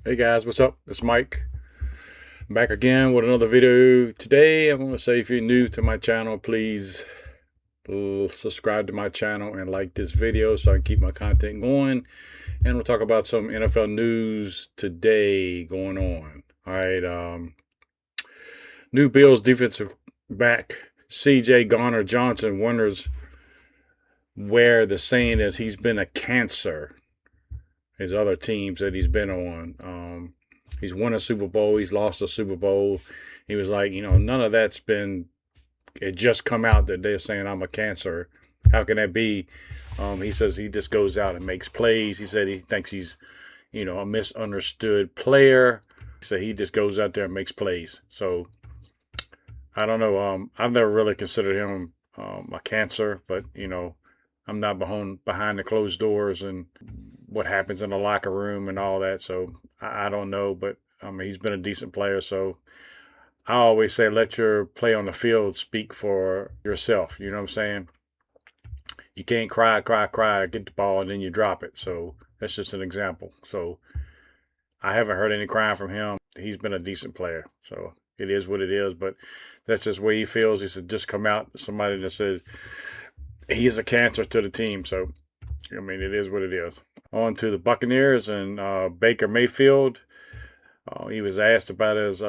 Hey guys, what's up? It's Mike. I'm back again with another video. Today, I want to say if you're new to my channel, please subscribe to my channel and like this video so I can keep my content going. And we'll talk about some NFL news today going on. All right, new Bills defensive back C.J. Garner-Johnson wonders where the saying is he's been a cancer. His other teams that he's been on. He's won a Super Bowl. He's lost a Super Bowl. He was like, none of that's been. It just come out that they're saying I'm a cancer. How can that be? He says he just goes out and makes plays. He said he thinks he's, a misunderstood player. So he just goes out there and makes plays. So I don't know. I've never really considered him a cancer, but I'm not behind the closed doors and what happens in the locker room and all that. So I don't know, but I mean, he's been a decent player. So I always say, let your play on the field speak for yourself. You know what I'm saying? You can't cry, get the ball, and then you drop it. So that's just an example. So I haven't heard any crying from him. He's been a decent player. So it is what it is, but that's just where he feels. He said, just come out. Somebody that said he is a cancer to the team. So, I mean, it is what it is. On to the Buccaneers and Baker Mayfield. He was asked about his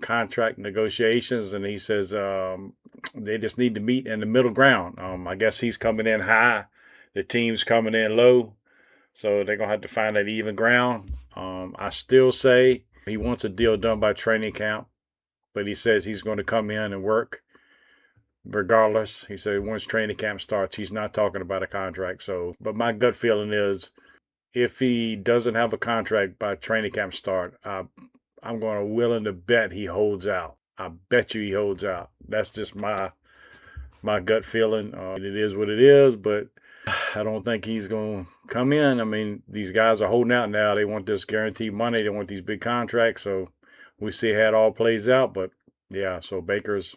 contract negotiations, and he says they just need to meet in the middle ground. I guess he's coming in high, the team's coming in low, so they're going to have to find that even ground. I still say he wants a deal done by training camp, but he says he's going to come in and work regardless. He said once training camp starts, he's not talking about a contract. So, but my gut feeling is if he doesn't have a contract by training camp start, I'm going to willing to bet he holds out. I bet you he holds out. That's just my gut feeling. It is what it is, but I don't think he's going to come in. I mean, these guys are holding out now. They want this guaranteed money. They want these big contracts. So we see how it all plays out. But yeah, so Baker's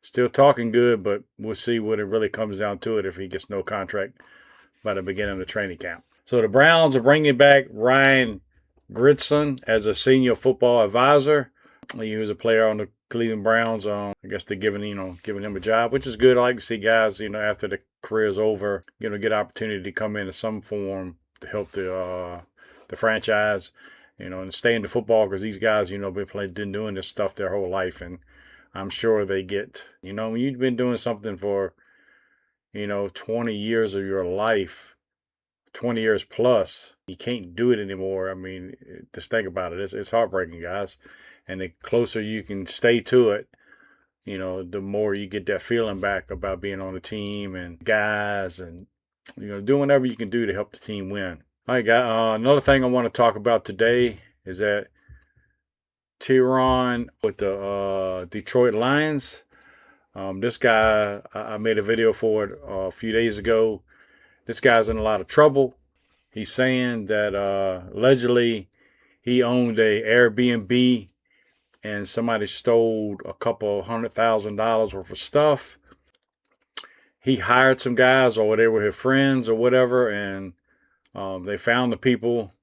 still talking good, but we'll see when it really comes down to it if he gets no contract by the beginning of the training camp. So the Browns are bringing back Ryan Gridson as a senior football advisor. He was a player on the Cleveland Browns. I guess they're giving him a job, which is good. I like to see guys, after the career's over, get opportunity to come in some form to help the franchise, and stay in the football because these guys, been doing this stuff their whole life, and I'm sure they get, when you've been doing something for, 20 years of your life, 20 years plus, you can't do it anymore. I mean, just think about it. It's heartbreaking, guys. And the closer you can stay to it, the more you get that feeling back about being on the team and guys and, doing whatever you can do to help the team win. All right, guys. Another thing I want to talk about today is that Terrion with the Detroit Lions. This guy, I made a video for it a few days ago. This guy's in a lot of trouble. He's saying that allegedly he owned a Airbnb and somebody stole a couple $100,000 worth of stuff. He hired some guys, or they were his friends or whatever, and they found the people.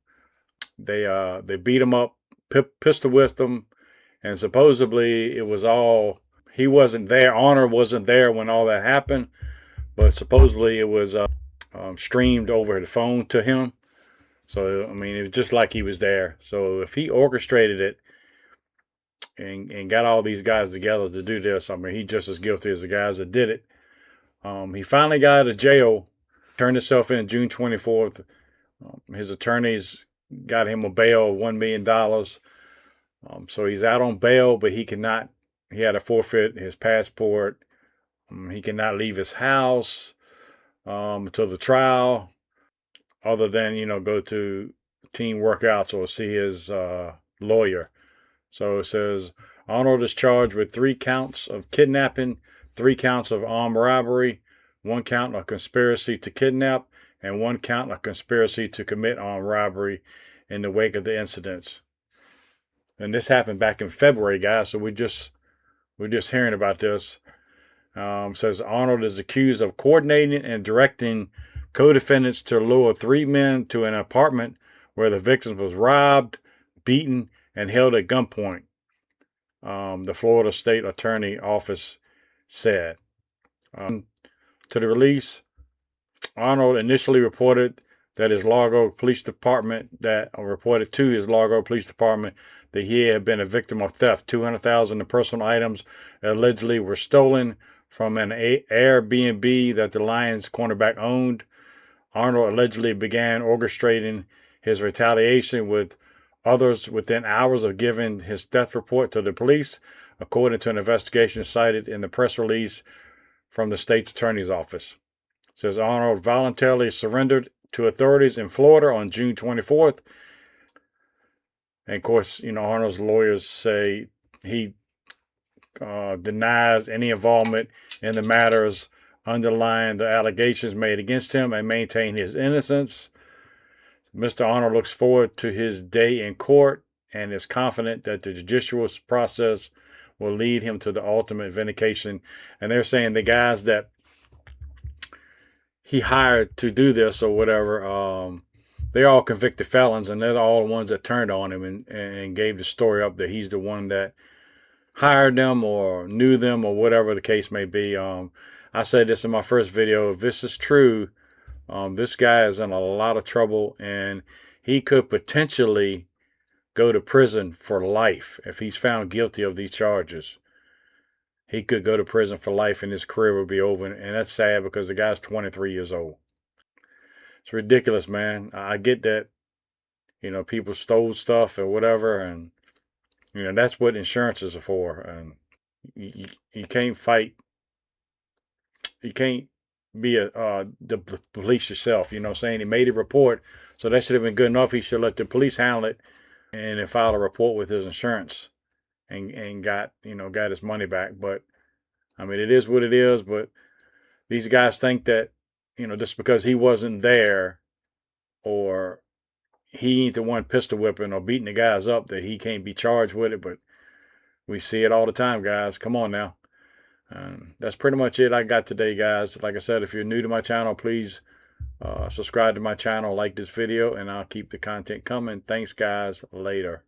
They beat him up, pistol whipped him, and supposedly it was all. He wasn't there. Honor wasn't there when all that happened, but supposedly it was streamed over the phone to him. So, I mean, it was just like he was there. So if he orchestrated it and got all these guys together to do this, I mean, he's just as guilty as the guys that did it. He finally got out of jail, turned himself in June 24th. His attorneys got him a bail of $1 million. So he's out on bail, but he had to forfeit his passport. He cannot leave his house until the trial, other than, go to team workouts or see his lawyer. So it says Arnold is charged with 3 counts of kidnapping, 3 counts of armed robbery, 1 count of conspiracy to kidnap, and 1 count of conspiracy to commit armed robbery in the wake of the incidents. And this happened back in February, guys. So we're just hearing about this. Says Arnold is accused of coordinating and directing co-defendants to lure 3 men to an apartment where the victim was robbed, beaten, and held at gunpoint. The Florida State Attorney Office said. To the release, Arnold initially reported to his Largo Police Department that he had been a victim of theft. 200,000 in personal items allegedly were stolen from an Airbnb that the Lions cornerback owned. Arnold allegedly began orchestrating his retaliation with others within hours of giving his theft report to the police, according to an investigation cited in the press release from the state's attorney's office. It says Arnold voluntarily surrendered to authorities in Florida on June 24th. And of course, Arnold's lawyers say he denies any involvement in the matters underlying the allegations made against him and maintain his innocence. Mr. Arnold looks forward to his day in court and is confident that the judicial process will lead him to the ultimate vindication. And they're saying the guys that he hired to do this or whatever, they're all convicted felons, and they're all the ones that turned on him and gave the story up that he's the one that hired them or knew them or whatever the case may be. I said this in my first video. If this is true, this guy is in a lot of trouble, and he could potentially go to prison for life if he's found guilty of these charges. He could go to prison for life and his career would be over. And that's sad because the guy's 23 years old. It's ridiculous, man. I get that, people stole stuff or whatever. And, that's what insurances are for. And you can't fight. You can't be the police yourself. He made a report. So that should have been good enough. He should let the police handle it and then file a report with his insurance. And got his money back. But it is what it is. But these guys think that just because he wasn't there or he ain't the one pistol whipping or beating the guys up that he can't be charged with it. But we see it all the time, guys. Come on now. That's pretty much it I got today, guys. Like I said, if you're new to my channel, please subscribe to my channel, like this video, and I'll keep the content coming. Thanks, guys. Later.